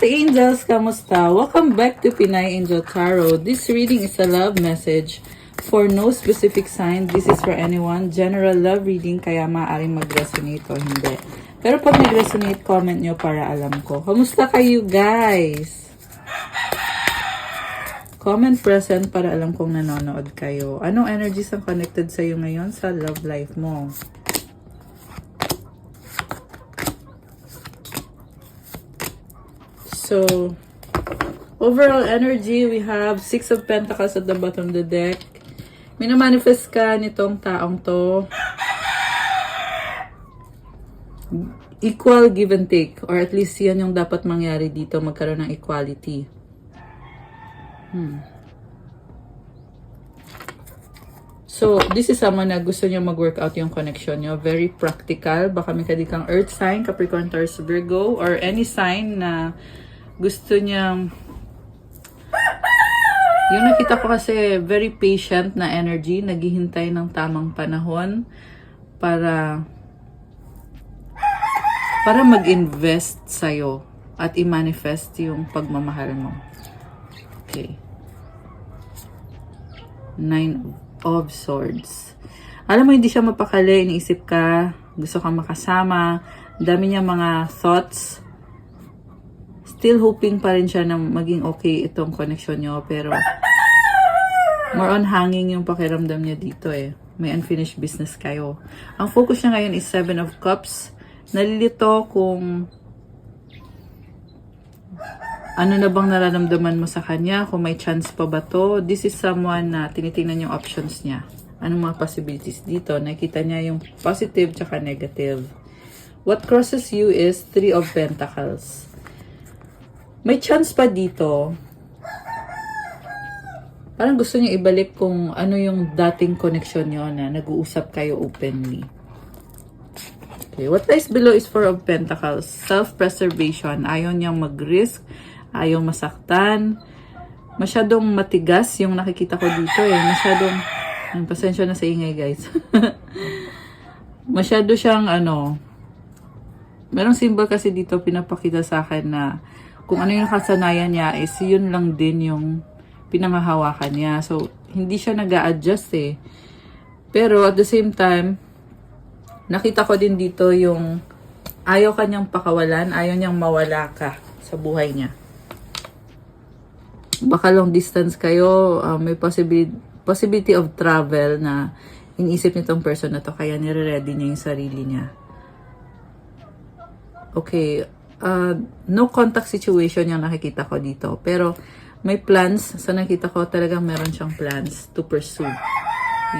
Angels, kamusta? Welcome back to Pinay Angel Tarot. This reading is a love message for no specific sign. This is for anyone. General love reading, kaya maaaring mag-resonate o hindi. Pero pag nag-resonate, comment nyo para alam ko. Kamusta kayo, guys? Comment present para alam kong nanonood kayo. Anong energies ang connected sa'yo ngayon sa love life mo? So, overall energy, we have 6 of Pentacles at the bottom of the deck. Minamanifest ka nitong taong to. Equal give and take. Or at least yan yung dapat mangyari dito. Magkaroon ng equality. So, this is someone na gusto nyo mag-work out yung connection nyo. Very practical. Baka may kadikang earth sign, Capricorn, Taurus, Virgo, or any sign na gusto niyang, yung nakita ko kasi very patient na energy, naghihintay ng tamang panahon para mag-invest sa'yo at i-manifest yung pagmamahal mo. Okay. 9 of Swords. Alam mo, hindi siya mapakali, iniisip ka, gusto kang makasama, dami niya mga thoughts. Still hoping pa rin siya na maging okay itong connection nyo. Pero, more on hanging yung pakiramdam niya dito eh. May unfinished business kayo. Ang focus niya ngayon is 7 of Cups. Nalilito kung ano na bang nararamdaman mo sa kanya. Kung may chance pa ba to. This is someone na tinitingnan yung options niya. Anong mga possibilities dito. Nakita niya yung positive tsaka negative. What crosses you is 3 of Pentacles. May chance pa dito. Parang gusto niya ibalik kung ano yung dating connection niyo na nag-uusap kayo openly. Okay, what lies below is 4 of Pentacles. Self-preservation. Ayaw niyang mag-risk. Ayaw masaktan. Masyadong matigas yung nakikita ko dito eh. Masyadong, pasensya na sa ingay guys. Masyado siyang merong symbol kasi dito pinapakita sa akin na kung ano yung kasanayan niya is yun lang din yung pinangahawakan niya. So, hindi siya nag-a-adjust eh. Pero at the same time, nakita ko din dito yung ayaw kanyang pakawalan, ayaw niyang mawala ka sa buhay niya. Baka long distance kayo, may possibility of travel na iniisip nitong person na to, kaya nire-ready niya yung sarili niya. Okay, no contact situation yung nakikita ko dito. Pero may plans. Sa nakita ko talagang meron siyang plans to pursue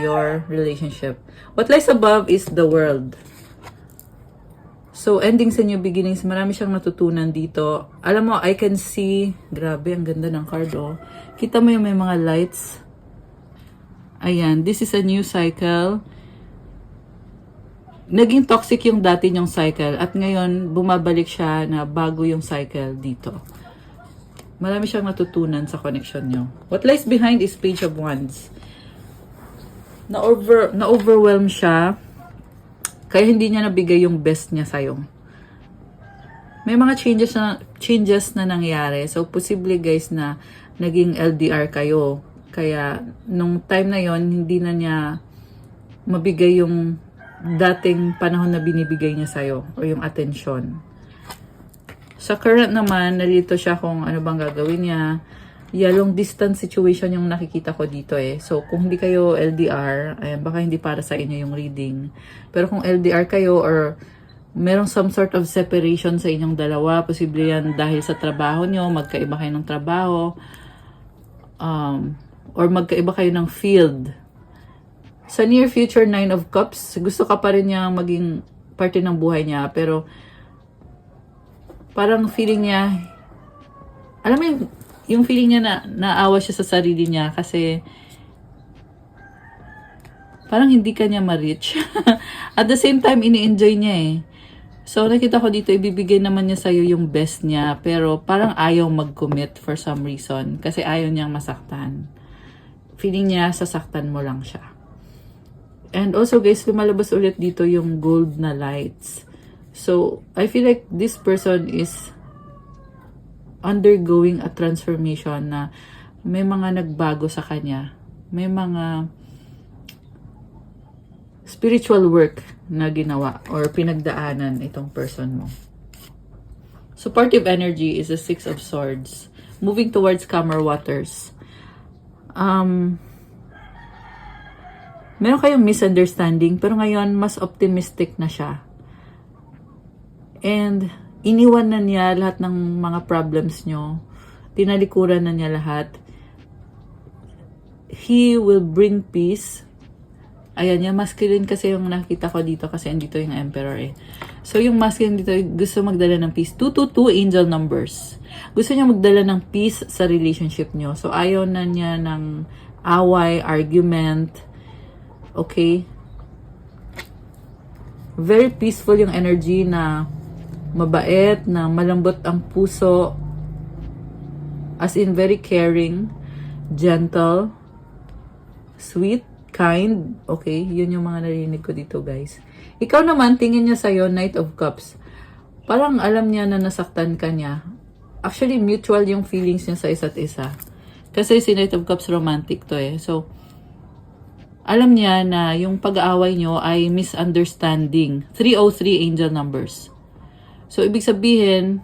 your relationship. What lies above is the world. So, endings and new beginnings. Marami siyang natutunan dito. Alam mo, I can see, grabe, ang ganda ng card, oh. Kita mo yung may mga lights. Ayan, this is a new cycle. Naging toxic yung dati niyong cycle at ngayon bumabalik siya na bago yung cycle dito. Marami siyang natutunan sa connection niyo. What lies behind is Page of Wands. Na-overwhelm siya kaya hindi niya nabigay yung best niya sa'yo. May mga changes na nangyari. So, posible guys na naging LDR kayo. Kaya, nung time na yon hindi na niya mabigay yung dating panahon na binibigay niya sa'yo o yung atensyon. Sa current naman, nalito siya kung ano bang gagawin niya. Long distance situation yung nakikita ko dito eh. So, kung hindi kayo LDR, baka hindi para sa inyo yung reading. Pero kung LDR kayo or merong some sort of separation sa inyong dalawa, posible yan dahil sa trabaho nyo, magkaiba kayo ng trabaho, or magkaiba kayo ng field. Sa near future, 9 of Cups, gusto ka pa rin niya maging parte ng buhay niya. Pero, parang feeling niya, alam mo yung feeling niya na naawa siya sa sarili niya kasi parang hindi ka niya ma-reach. At the same time, ini-enjoy niya eh. So, nakita ko dito, ibibigay naman niya sa'yo yung best niya. Pero, parang ayaw mag-commit for some reason kasi ayaw niyang masaktan. Feeling niya, sasaktan mo lang siya. And also guys, lumalabas ulit dito yung gold na lights. So, I feel like this person is undergoing a transformation na may mga nagbago sa kanya. May mga spiritual work na ginawa or pinagdaanan itong person mo. Supportive energy is the Six of Swords. Moving towards calmer waters. Meron kayong misunderstanding, pero ngayon, mas optimistic na siya. And, iniwan na niya lahat ng mga problems nyo. Tinalikuran na niya lahat. He will bring peace. Ayan, yung masculine kasi yung nakita ko dito kasi andito yung emperor eh. So, yung masculine dito, gusto magdala ng peace. 222 angel numbers. Gusto niya magdala ng peace sa relationship nyo. So, ayaw na niya ng away, argument. Okay? Very peaceful yung energy na mabait, na malambot ang puso. As in, very caring, gentle, sweet, kind. Okay, yun yung mga narinig ko dito, guys. Ikaw naman, tingin niya sa'yo, Knight of Cups. Parang alam niya na nasaktan ka niya. Actually, mutual yung feelings niya sa isa't isa. Kasi si Knight of Cups romantic to eh. So, alam niya na yung pag-aaway nyo ay misunderstanding. 303 angel numbers. So, ibig sabihin,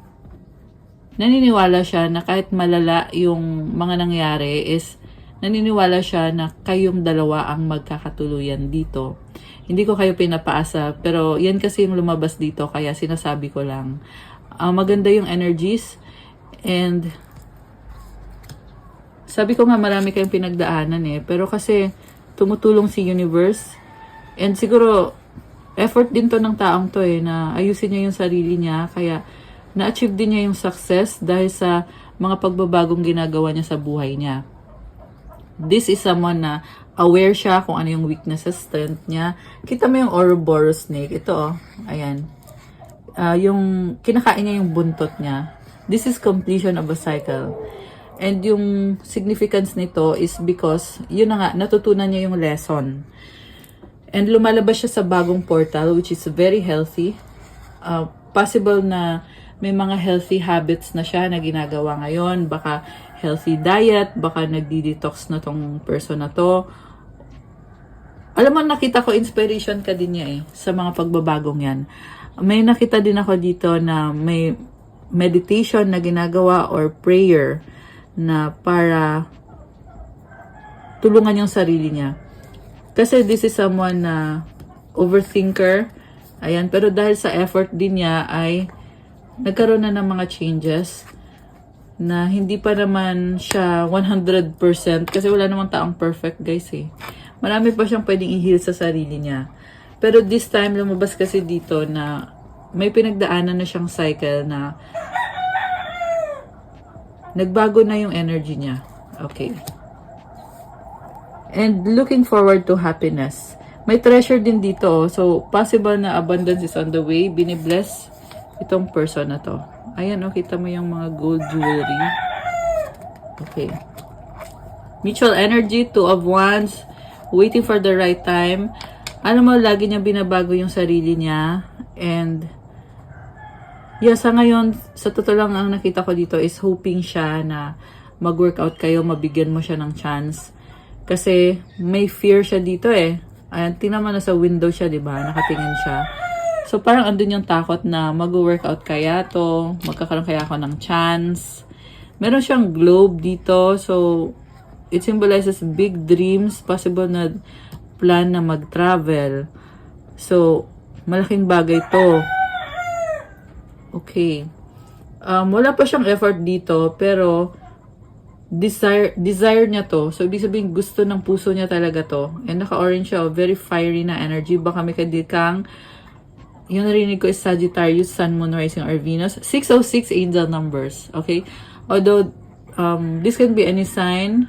naniniwala siya na kahit malala yung mga nangyari is naniniwala siya na kayong dalawa ang magkakatuluyan dito. Hindi ko kayo pinapaasa, pero yan kasi yung lumabas dito, kaya sinasabi ko lang. Maganda yung energies, and sabi ko nga marami kayong pinagdaanan eh, pero kasi tumutulong si universe, and siguro effort din to ng taong to eh, na ayusin niya yung sarili niya, kaya na-achieve din niya yung success dahil sa mga pagbabagong ginagawa niya sa buhay niya. This is someone na aware siya kung ano yung weaknesses, strength niya. Kita mo yung Ouroboros snake. Ito oh. Ayan. Yung kinakain niya yung buntot niya. This is completion of a cycle. And yung significance nito is because, yun na nga, natutunan niya yung lesson. And lumalabas siya sa bagong portal, which is very healthy. Possible na may mga healthy habits na siya na ginagawa ngayon. Baka healthy diet, baka nagdi-detox na tong person na to. Alam mo, nakita ko, inspiration ka din niya eh, sa mga pagbabagong yan. May nakita din ako dito na may meditation na ginagawa or prayer na para tulungan yung sarili niya. Kasi this is someone na overthinker. Ayan, pero dahil sa effort din niya ay nagkaroon na ng mga changes na hindi pa naman siya 100% kasi wala namang taong perfect, guys eh. Marami pa siyang pwedeng i-heal sa sarili niya. Pero this time, lumabas kasi dito na may pinagdaanan na siyang cycle na nagbago na yung energy niya. Okay. And looking forward to happiness. May treasure din dito. Oh. So, possible na abundance is on the way. Binibless itong person na to. Ayan, oh, kita mo yung mga gold jewelry. Okay. Mutual energy, 2 of Wands, waiting for the right time. Alam mo, lagi niya binabago yung sarili niya. And, yeah, sa ngayon, sa totoo lang ang nakita ko dito is hoping siya na mag-workout kayo, mabigyan mo siya ng chance. Kasi, may fear siya dito eh. Ayan, tingnan mo na sa window siya, diba? Nakatingin siya. So, parang andun yung takot na mag-workout kaya to, magkakaroon kaya ako ng chance. Meron siyang globe dito, so it symbolizes big dreams, possible na plan na mag-travel. So, malaking bagay to. Okay. Wala pa siyang effort dito, pero desire niya to. So, ibig sabihin, gusto ng puso niya talaga to. And naka-orange siya, very fiery na energy. Baka may kadikang yung narinig ko is Sagittarius, Sun, Moon, Rising, or Venus. 606 angel numbers. Okay? Although, this can be any sign.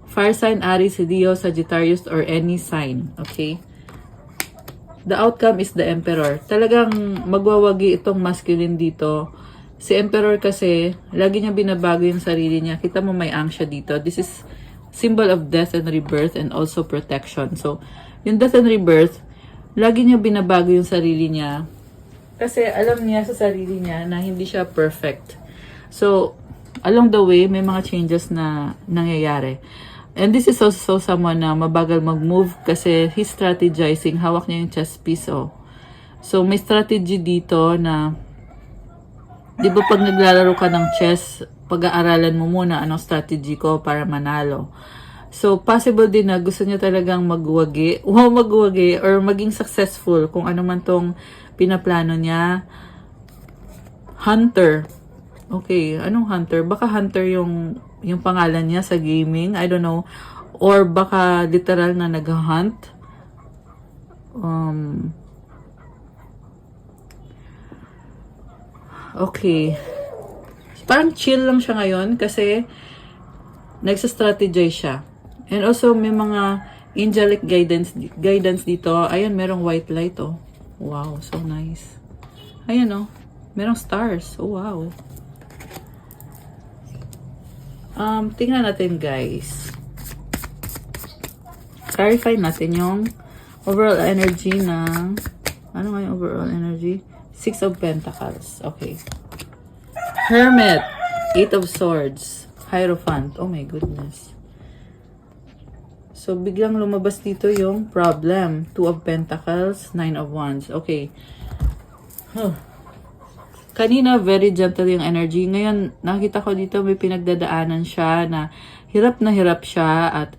Fire sign, Aries, Leo, Sagittarius, or any sign. Okay? The outcome is the Emperor. Talagang magwawagi itong masculine dito. Si Emperor kasi, lagi niya binabago yung sarili niya. Kita mo may anxiety dito. This is symbol of death and rebirth and also protection. So, yung death and rebirth, lagi niya binabago yung sarili niya. Kasi alam niya sa sarili niya na hindi siya perfect. So, along the way, may mga changes na nangyayari. And this is also someone na mabagal mag-move kasi he's strategizing. Hawak niya yung chess piece, oh. So, may strategy dito na, di ba pag naglalaro ka ng chess, pag-aaralan mo muna anong strategy ko para manalo. So, possible din na gusto niya talagang magwagi or maging successful kung ano man tong pinaplano niya. Hunter. Okay, anong hunter? Baka hunter yung pangalan niya sa gaming. I don't know. Or baka literal na nag-hunt. Okay. Parang chill lang siya ngayon kasi nagsa-strategize siya. And also, may mga angelic guidance dito. Ayan, merong white light, oh. Wow, so nice. Ayan, oh. Merong stars. Oh, wow. Tingnan natin, guys. Clarify natin yung overall energy ng... Ano nga yung overall energy? 6 of Pentacles. Okay. Hermit. 8 of Swords. Hierophant. Oh my goodness. So, biglang lumabas dito yung problem. 2 of Pentacles, 9 of Wands. Okay. Kanina, very gentle yung energy. Ngayon, nakita ko dito may pinagdadaanan siya na hirap siya at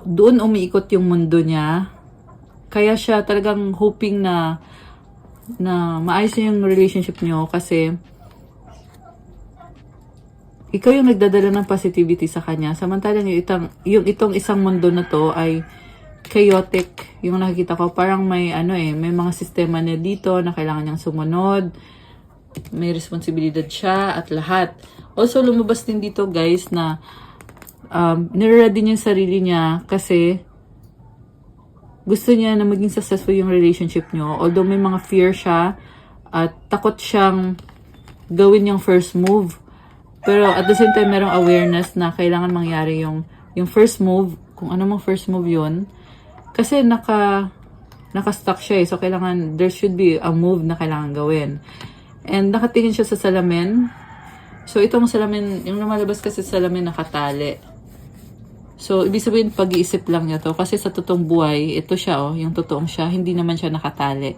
doon umiikot yung mundo niya. Kaya siya talagang hoping na maayos yung relationship niyo kasi ikaw yung nagdadala ng positivity sa kanya. Samantalang yung itong isang mundo na to ay chaotic. Yung nakikita ko, parang may may mga sistema na dito na kailangan niyang sumunod. May responsibilidad siya at lahat. Also, lumabas din dito, guys, na nire-ready niya yung sarili niya kasi gusto niya na maging successful yung relationship niyo. Although may mga fear siya at takot siyang gawin yung first move. Pero at the same time, merong awareness na kailangan mangyari yung first move, kung ano mang first move yun. Kasi naka-stuck siya eh. So, there should be a move na kailangan gawin. And nakatingin siya sa salamin. So, itong salamin, yung lumalabas kasi sa salamin nakatali. So, ibig sabihin, pag-iisip lang niya to. Kasi sa totoong buhay, ito siya yung totoong siya. Hindi naman siya nakatali.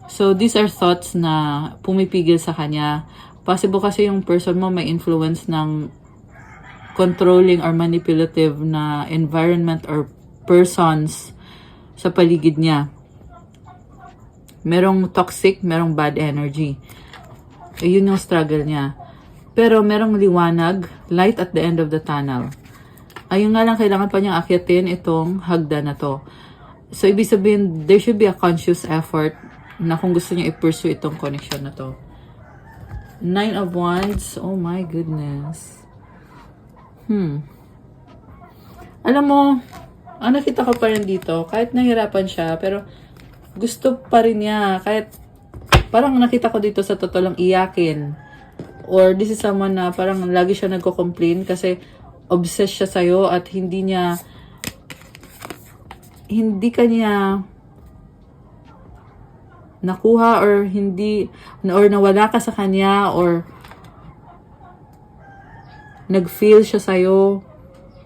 So, these are thoughts na pumipigil sa kanya. Possible kasi yung person mo may influence ng controlling or manipulative na environment or persons sa paligid niya. Merong toxic, merong bad energy. Yun yung struggle niya. Pero merong liwanag, light at the end of the tunnel. Ayun nga lang, kailangan pa niyang akyatin itong hagdan na to. So, ibig sabihin, there should be a conscious effort na kung gusto niya i-pursue itong connection na to. 9 of Wands. Oh my goodness. Alam mo, nakita ko pa rin dito, kahit nahirapan siya, pero gusto pa rin niya. Kahit parang nakita ko dito sa totoo lang iyakin. Or this is someone na parang lagi siya nagko-complain kasi obsessed siya sa'yo at hindi kanya nakuha or nawala ka sa kanya or nag-feel siya sa'yo.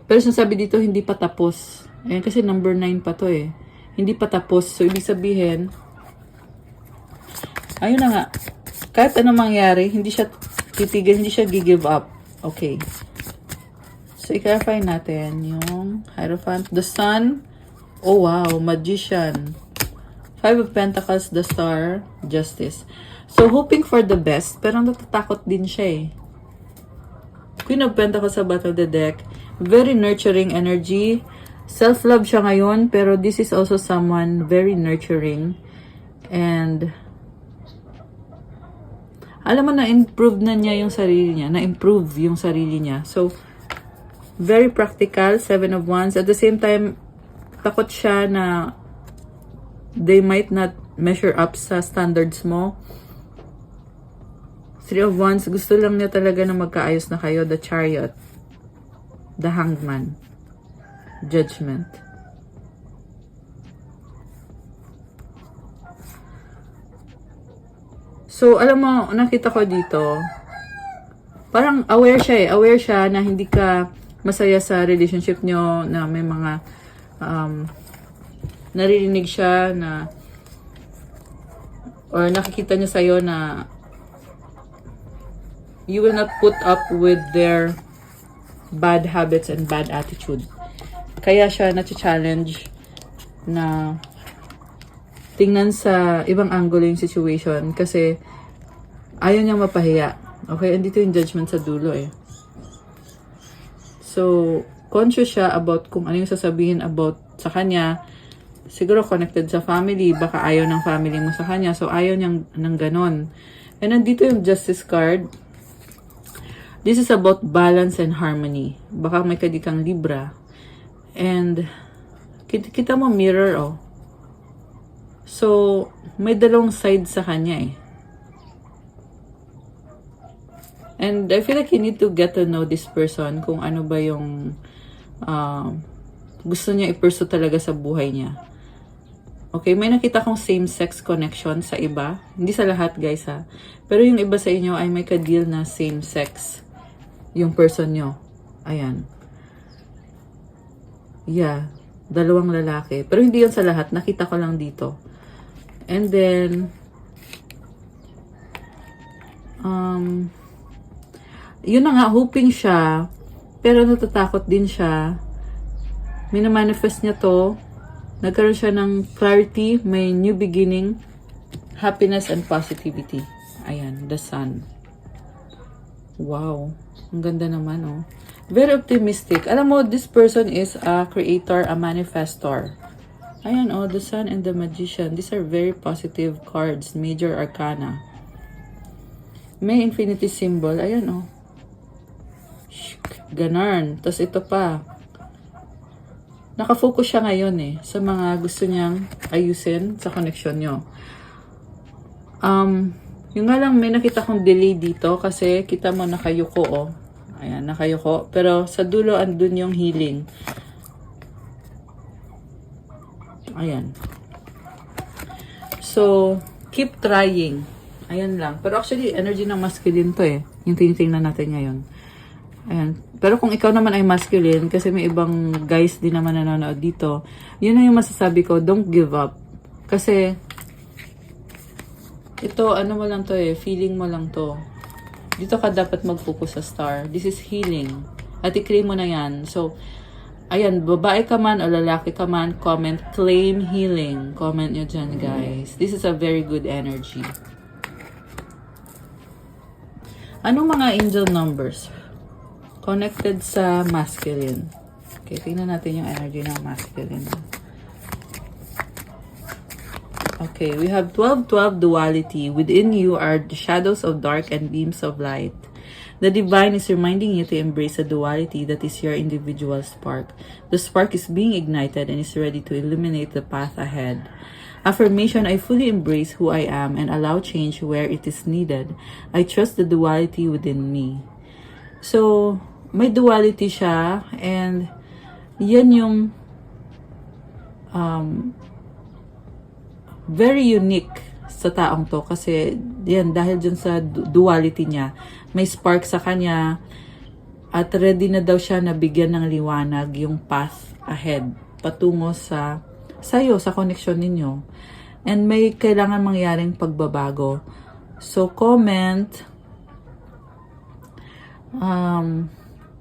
Pero sinasabi dito, hindi pa tapos. Ayan, kasi number 9 pa to eh. Hindi pa tapos. So, ibig sabihin, ayun na nga. Kahit anong mangyari, hindi siya titigil, hindi siya gi-give up. Okay. So, i-clarify natin yung Hierophant. The Sun. Oh, wow. Magician. 5 of Pentacles, the Star, Justice. So, hoping for the best, pero natatakot din siya eh. Queen of Pentacles sa bottom of the deck. Very nurturing energy. Self-love siya ngayon, pero this is also someone very nurturing. And, alam mo, na-improve na niya yung sarili niya. Na-improve yung sarili niya. So, very practical, 7 of Wands. At the same time, takot siya na they might not measure up sa standards mo. 3 of Wands, gusto lang niya talaga na magkaayos na kayo. The Chariot. The Hangman. Judgment. So, alam mo, nakita ko dito, parang aware siya eh. Aware siya na hindi ka masaya sa relationship nyo, na may mga naririnig siya na or nakikita niya sa'yo na you will not put up with their bad habits and bad attitude. Kaya siya na-challenge na tingnan sa ibang angulo yung situation kasi ayaw niyang mapahiya. Okay? Andito yung judgment sa dulo eh. So, conscious siya about kung ano yung sasabihin about sa kanya. Siguro connected sa family. Baka ayaw ng family mo sa kanya. So, ayaw niyang ng ganon. And nandito yung Justice card. This is about balance and harmony. Baka may kadikang Libra. And, kita mo mirror, oh. So, may dalawang side sa kanya, eh. And I feel like you need to get to know this person kung ano ba yung gusto niya i-pursue talaga sa buhay niya. Okay, may nakita kong same-sex connection sa iba. Hindi sa lahat, guys, ha. Pero yung iba sa inyo ay may ka-deal na same-sex yung person nyo. Ayan. Yeah. Dalawang lalaki. Pero hindi yun sa lahat. Nakita ko lang dito. And then, yun na nga, hoping siya, pero natatakot din siya. Minamanifest niya to. Nagkaroon siya ng clarity, may new beginning, happiness and positivity. Ayan, the sun. Wow. Ang ganda naman, oh. Very optimistic. Alam mo, this person is a creator, a manifestor. Ayan, oh, the sun and the magician. These are very positive cards. Major arcana. May infinity symbol. Ayan, oh. Ganon. Tapos ito pa. Nakafocus siya ngayon eh sa mga gusto niyang ayusin sa connection nyo. Yung nga lang may nakita kong delay dito kasi kita mo nakayuko, oh. Ayan, nakayuko. Pero sa dulo andun yung healing. Ayan. So, keep trying. Ayan lang. Pero actually, energy ng masculine to eh. Yung tinitingnan natin ngayon. Ayan. Pero kung ikaw naman ay masculine, kasi may ibang guys din naman nanonood dito, yun na yung masasabi ko, don't give up. Kasi, ito, ano mo lang to eh, feeling mo lang to. Dito ka dapat mag-focus sa star. This is healing. At i-claim mo na yan. So, ayan, babae ka man o lalaki ka man, comment, claim healing. Comment nyo dyan, guys. This is a very good energy. Anong mga angel numbers? Connected sa masculine. Okay, tingnan natin yung energy ng masculine. Okay, we have 12-12 duality. Within you are the shadows of dark and beams of light. The divine is reminding you to embrace the duality that is your individual spark. The spark is being ignited and is ready to illuminate the path ahead. Affirmation, I fully embrace who I am and allow change where it is needed. I trust the duality within me. So, may duality siya and yan yung very unique sa taong to kasi yan dahil dyan sa duality niya may spark sa kanya at ready na daw siya na bigyan ng liwanag yung path ahead patungo sa sayo sa connection ninyo and may kailangan mangyaring pagbabago. So comment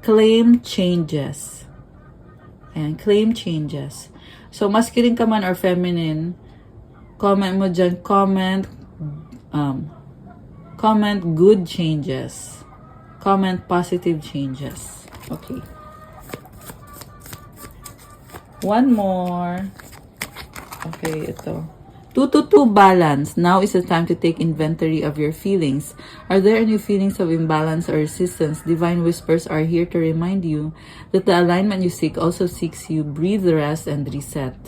claim changes and claim changes. So masculine ka man or feminine, comment mo dyan, comment good changes. Comment positive changes. Okay. One more. Okay, ito. 2-2 balance. Now is the time to take inventory of your feelings. Are there any feelings of imbalance or resistance? Divine whispers are here to remind you that the alignment you seek also seeks you. Breathe, rest, and reset.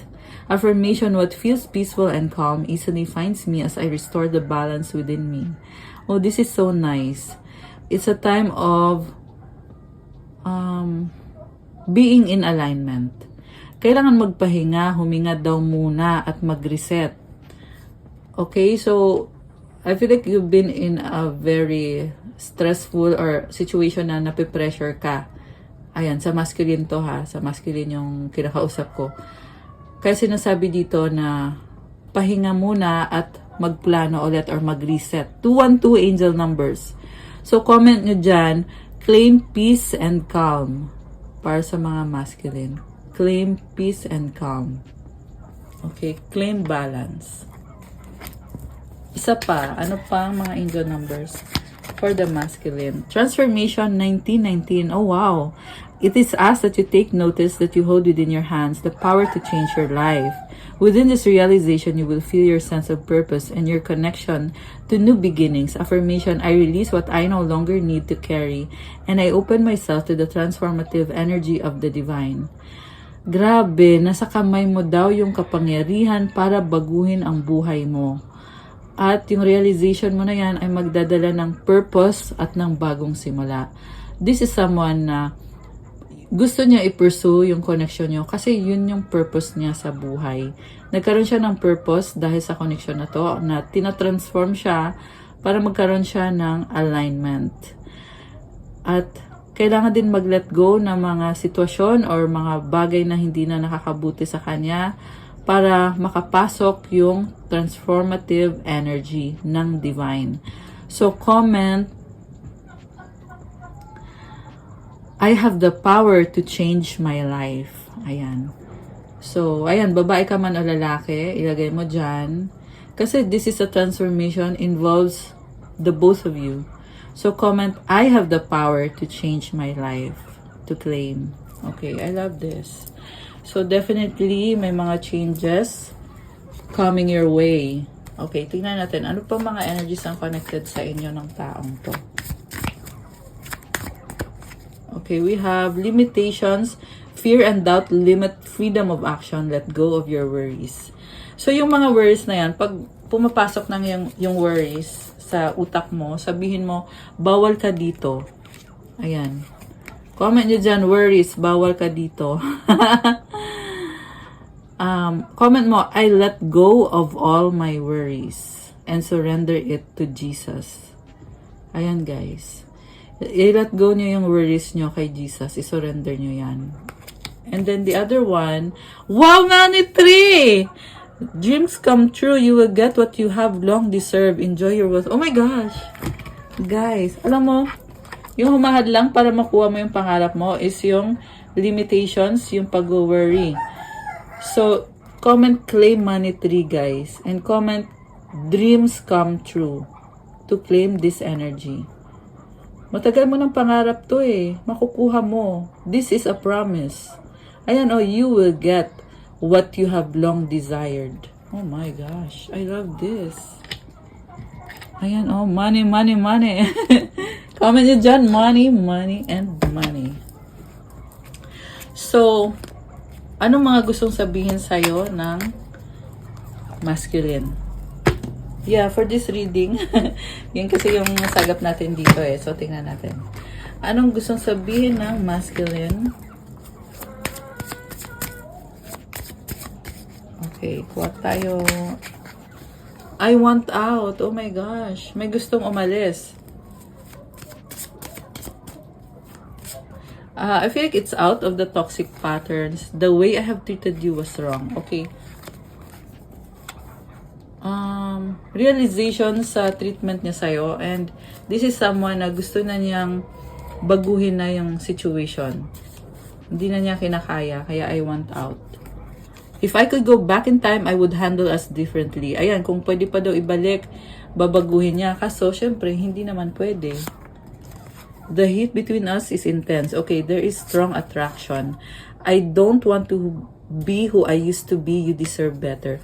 Affirmation, what feels peaceful and calm easily finds me as I restore the balance within me. Oh, this is so nice. It's a time of being in alignment. Kailangan magpahinga, huminga daw muna at mag-reset. Okay, so I feel like you've been in a very stressful or situation na nape-pressure ka. Ayan, sa masculine to ha. Sa masculine yung kinakausap ko. Kaya sinasabi dito na pahinga muna at magplano ulit or mag-reset. 212 angel numbers. So, comment nyo dyan, claim peace and calm. Para sa mga masculine. Claim peace and calm. Okay, claim balance. Isa pa, ano pa ang mga angel numbers for the masculine? Transformation 1919. Oh wow. It is asked that you take notice that you hold within your hands the power to change your life. Within this realization, you will feel your sense of purpose and your connection to new beginnings. Affirmation, I release what I no longer need to carry and I open myself to the transformative energy of the divine. Grabe, nasa kamay mo daw yung kapangyarihan para baguhin ang buhay mo. At yung realization mo na yan ay magdadala ng purpose at ng bagong simula. This is someone na gusto niya i-pursue yung connection niyo kasi yun yung purpose niya sa buhay. Nagkaroon siya ng purpose dahil sa connection na to, na tinatransform siya para magkaroon siya ng alignment. At kailangan din mag-let go ng mga sitwasyon or mga bagay na hindi na nakakabuti sa kanya para makapasok yung transformative energy ng divine. So, comment, I have the power to change my life. Ayan. So, ayan, babae ka man o lalaki, ilagay mo dyan. Kasi this is a transformation, involves the both of you. So, comment, I have the power to change my life. To claim. Okay, I love this. So, definitely, may mga changes coming your way. Okay, tingnan natin. Ano pa mga energies ang connected sa inyo ng taong to? Okay, we have limitations, fear and doubt, limit freedom of action, let go of your worries. So, yung mga worries na yan, pag pumapasok ng yung worries sa utak mo, sabihin mo, bawal ka dito. Ayan. Comment nyo dyan, worries, bawal ka dito. Comment mo, I let go of all my worries and surrender it to Jesus. Ayan guys. I-let go nyo yung worries nyo kay Jesus. I-surrender nyo yan. And then the other one, wow, Money 3! Dreams come true. You will get what you have long deserved. Enjoy your wealth. Oh my gosh! Guys, alam mo, yung humahad lang para makuha mo yung pangarap mo is yung limitations, yung pag-worry. So, comment claim Money 3 guys. And comment dreams come true to claim this energy. Matagal mo ng pangarap to eh. Makukuha mo. This is a promise. Ayan, oh, you will get what you have long desired. Oh my gosh, I love this. Ayan, oh, money, money, money. Comment nyo dyan, money, money, and money. So, anong mga gustong sabihin sa'yo ng masculine? Yeah, for this reading, yun kasi yung nasagap natin dito eh. So, tingnan natin. Anong gustong sabihin ng masculine? Okay, kuha tayo. I want out. Oh my gosh. May gustong umalis. I feel like it's out of the toxic patterns. The way I have treated you was wrong. Okay. Realization sa treatment niya sa'yo. And this is someone na gusto na niyang baguhin na yung situation. Hindi na niya kinakaya. Kaya I want out. If I could go back in time, I would handle us differently. Ayan, kung pwede pa daw ibalik, babaguhin niya. Kaso, syempre, hindi naman pwede. The heat between us is intense. Okay, there is strong attraction. I don't want to be who I used to be. You deserve better.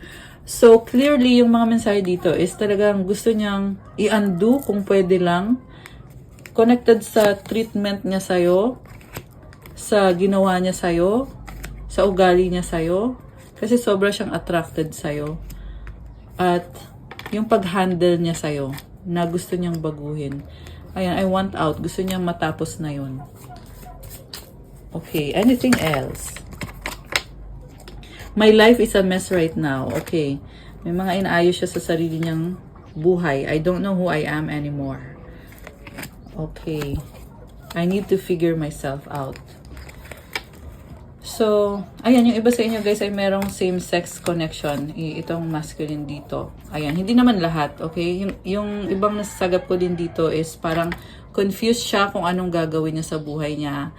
So, clearly, yung mga mensahe dito is talagang gusto niyang i-undo kung pwede lang. Connected sa treatment niya sa'yo, sa ginawa niya sa'yo, sa ugali niya sa'yo. Kasi sobra siyang attracted sa'yo. At yung pag-handle niya sa'yo, na gusto niyang baguhin. Ayan, I want out. Gusto niyang matapos na yun. Okay, anything else? My life is a mess right now. Okay. May mga inaayos siya sa sarili niyang buhay. I don't know who I am anymore. Okay. I need to figure myself out. So, ayan, yung iba sa inyo guys ay merong same-sex connection. Itong masculine dito. Ayan, hindi naman lahat, okay? Yung ibang nasasagap ko din dito is parang confused siya kung anong gagawin niya sa buhay niya.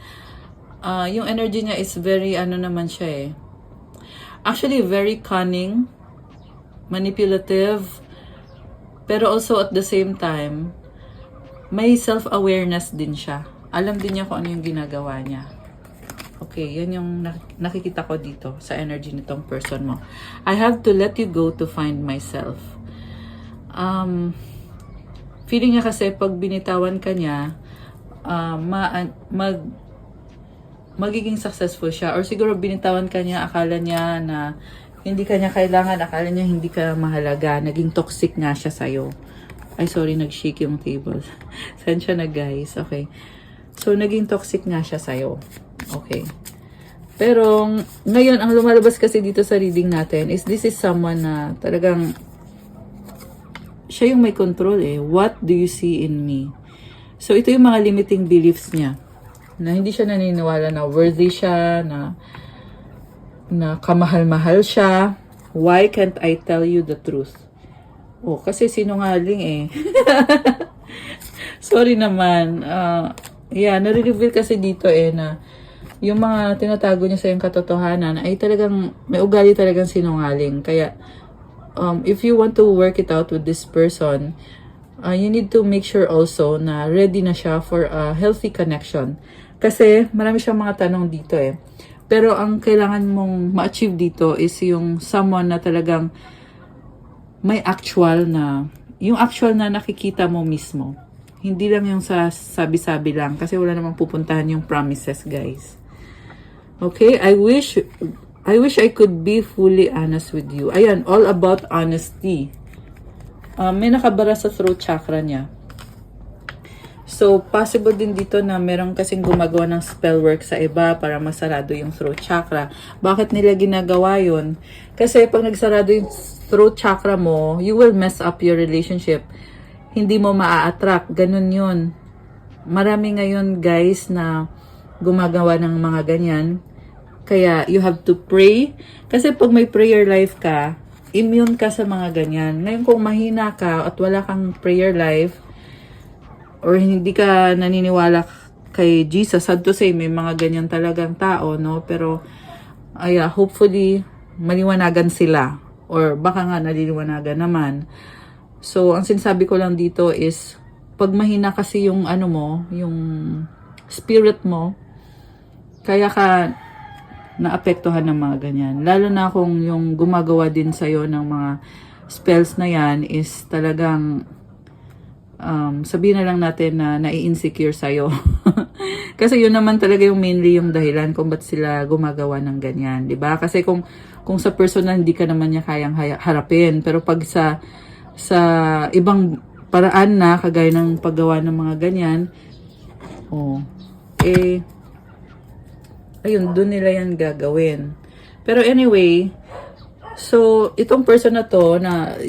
Yung energy niya is very, ano naman siya eh. Actually, very cunning, manipulative, pero also at the same time, may self-awareness din siya. Alam din niya kung ano yung ginagawa niya. Okay, yan yung nakikita ko dito sa energy nitong person mo. I have to let you go to find myself. Feeling niya kasi pag binitawan ka niya, magiging successful siya. Or siguro binitawan ka niya, akala niya na hindi ka niya kailangan, akala niya hindi ka mahalaga. Naging toxic nga siya sa'yo. Ay, sorry, nag-shake yung table. Sensya na guys. Okay. So, naging toxic nga siya sa'yo. Okay. Pero, ngayon, ang lumalabas kasi dito sa reading natin is this is someone na talagang siya yung may control eh. What do you see in me? So, ito yung mga limiting beliefs niya. Na hindi siya naniniwala na worthy siya, na kamahal-mahal siya. Why can't I tell you the truth? Oh, kasi sinungaling eh. Sorry naman. Yeah, nare-reveal kasi dito eh na yung mga tinatago niya sa yung katotohanan ay talagang may ugali talagang sinungaling. Kaya if you want to work it out with this person, you need to make sure also na ready na siya for a healthy connection. Kasi marami siyang mga tanong dito eh. Pero ang kailangan mong ma-achieve dito is yung someone na talagang may actual na, yung actual na nakikita mo mismo. Hindi lang yung sa sabi-sabi lang kasi wala namang pupuntahan yung promises, guys. Okay, I wish I could be fully honest with you. Ayan, all about honesty. May nakabara sa throat chakra niya. So, possible din dito na meron kasing gumagawa ng spell work sa iba para masarado yung throat chakra. Bakit nila ginagawa yun? Kasi pag nagsarado yung throat chakra mo, you will mess up your relationship. Hindi mo maa-attract. Ganun yun. Marami ngayon guys na gumagawa ng mga ganyan. Kaya you have to pray. Kasi pag may prayer life ka, immune ka sa mga ganyan. Ngayon kung mahina ka at wala kang prayer life, or hindi ka naniniwala kay Jesus, sad to say, may mga ganyan talagang tao, no? Pero, hopefully, maliwanagan sila. Or baka nga naliliwanagan naman. So, ang sinasabi ko lang dito is, pag mahina kasi yung ano mo, yung spirit mo, kaya ka naapektuhan ng mga ganyan. Lalo na kung yung gumagawa din sa'yo ng mga spells na yan is talagang sabihin na lang natin na nai-insecure sa'yo. Kasi yun naman talaga yung mainly yung dahilan kung ba't sila gumagawa ng ganyan, di ba? Kasi kung sa personal hindi ka naman niya kayang harapin, pero pag sa ibang paraan na kagaya ng paggawa ng mga ganyan, ayun, doon nila yan gagawin. Pero anyway, so itong person na to na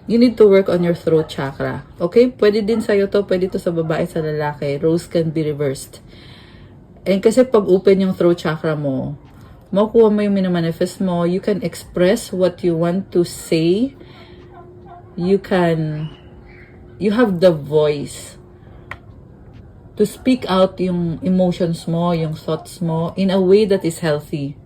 you need to work on your throat chakra. Okay? Pwede din sa'yo to, pwede to sa babae, sa lalaki. Roles can be reversed. And kasi pag open yung throat chakra mo, makukuha mo yung minamanifest mo, you can express what you want to say. You have the voice to speak out yung emotions mo, yung thoughts mo, in a way that is healthy.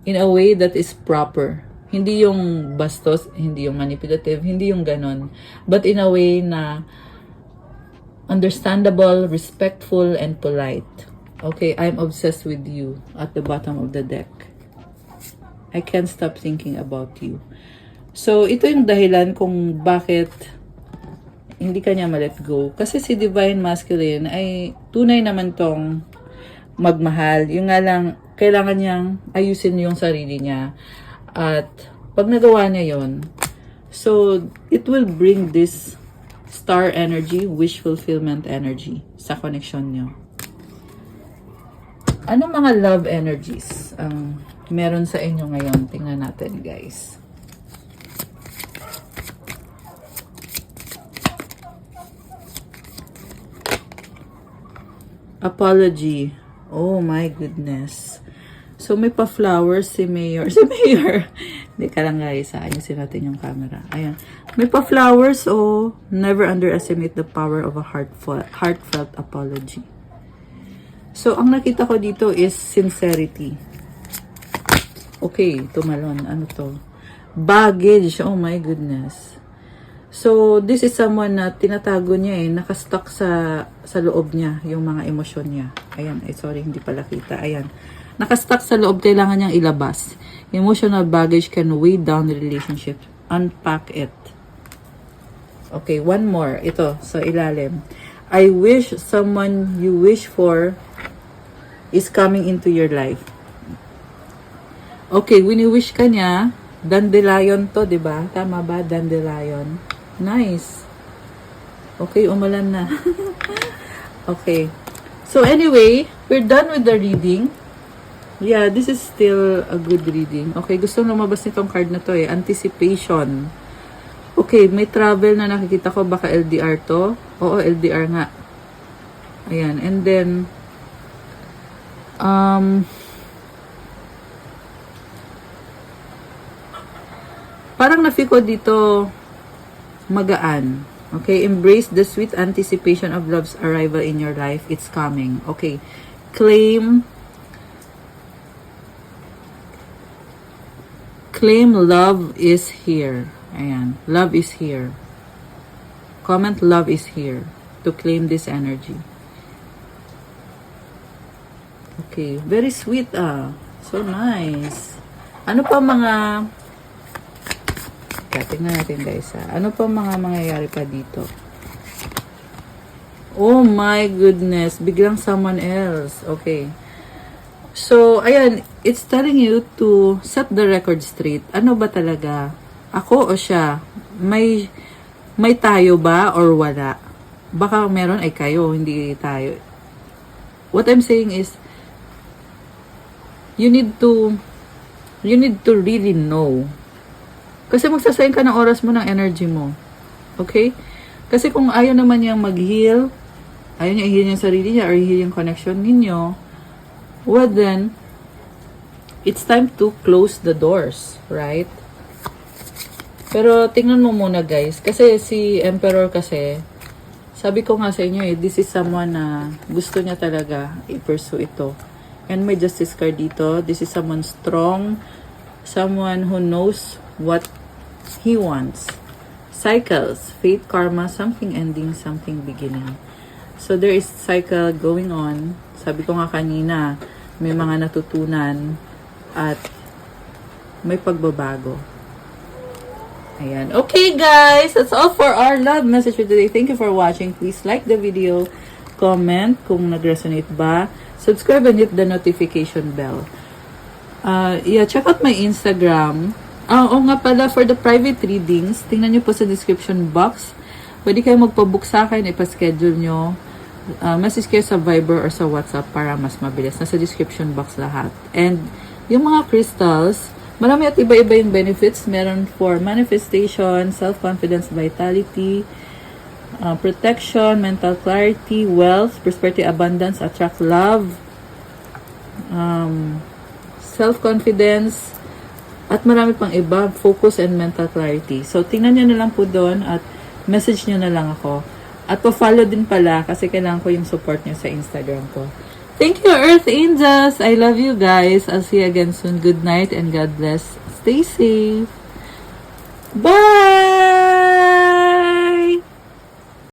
In a way that is proper. Hindi yung bastos, hindi yung manipulative, hindi yung ganon. But in a way na understandable, respectful, and polite. Okay, I'm obsessed with you at the bottom of the deck. I can't stop thinking about you. So, ito yung dahilan kung bakit hindi ka niya ma-let go. Kasi si Divine Masculine ay tunay naman tong magmahal. Yung nga lang, kailangan niyang ayusin yung sarili niya. At pag nagawa niya yon, so it will bring this star energy, wish fulfillment energy sa connection niyo. Ano mga love energies ang meron sa inyo ngayon? Tingnan natin, guys. Apology. Oh my goodness. So, may pa-flowers si Mayor. Si Mayor. Hindi ka lang guys, ayusin natin yung camera. Ayan. May pa-flowers, oh. Never underestimate the power of a heartfelt apology. So, ang nakita ko dito is sincerity. Okay, tumalon. Ano to? Baggage. Oh my goodness. So, this is someone na tinatago niya nakastuck sa loob niya, yung mga emosyon niya. Ayan, sorry, hindi pala kita. Ayan. Nakastuck sa loob, kailangan niyang ilabas. Emotional baggage can weigh down the relationship. Unpack it. Okay, one more. Ito, sa ilalim. I wish someone you wish for is coming into your life. Okay, wini-wish ka niya, dandelion to, diba? Tama ba? Dandelion. Nice. Okay, umulan na. Okay. So anyway, we're done with the reading. Yeah, this is still a good reading. Okay, gusto lumabas nitong card na to Anticipation. Okay, may travel na nakikita ko. Baka LDR to. Oo, LDR nga. Ayan. And then, parang na-feel ko dito magaan. Okay, embrace the sweet anticipation of love's arrival in your life. It's coming. Okay, claim love is here. Ayan, love is here. Comment love is here to claim this energy. Okay, very sweet So nice. Ano pa mga tingnan natin guys ano pa mga mangyayari pa dito? Oh my goodness, biglang someone else. Okay. So, ayan, it's telling you to set the record straight. Ano ba talaga? Ako o siya? May tayo ba or wala? Baka meron ay kayo, hindi tayo. What I'm saying is, you need to really know. Kasi magsasayang ka ng oras mo, ng energy mo. Okay? Kasi kung ayaw naman niyang mag-heal, ayaw niya i-heal yung sarili niya or i-heal yung connection ninyo, well then, it's time to close the doors, right? Pero tingnan mo muna guys, kasi si Emperor kasi, sabi ko nga sa inyo this is someone na gusto niya talaga i-pursue ito. And may Justice card dito. This is someone strong, someone who knows what he wants. Cycles, fate, karma, something ending, something beginning. So there is cycle going on. Sabi ko nga kanina, may mga natutunan at may pagbabago. Ayan. Okay guys, that's all for our love message for today. Thank you for watching. Please like the video, comment kung nag-resonate ba, subscribe and hit the notification bell. Yeah, check out my Instagram. Oo nga pala, for the private readings, tingnan nyo po sa description box. Pwede kayo magpabook sa akin, ipaschedule nyo. Message kayo sa Viber or sa WhatsApp para mas mabilis. Nasa description box lahat. And yung mga crystals, marami at iba-iba yung benefits. Meron for manifestation, self-confidence, vitality, protection, mental clarity, wealth, prosperity, abundance, attract love, self-confidence, at marami pang iba, focus and mental clarity. So, tingnan nyo na lang po doon at message nyo na lang ako. At pa-follow din pala kasi kailangan ko yung support nyo sa Instagram ko. Thank you, Earth Angels! I love you guys. I'll see you again soon. Good night and God bless. Stay safe. Bye!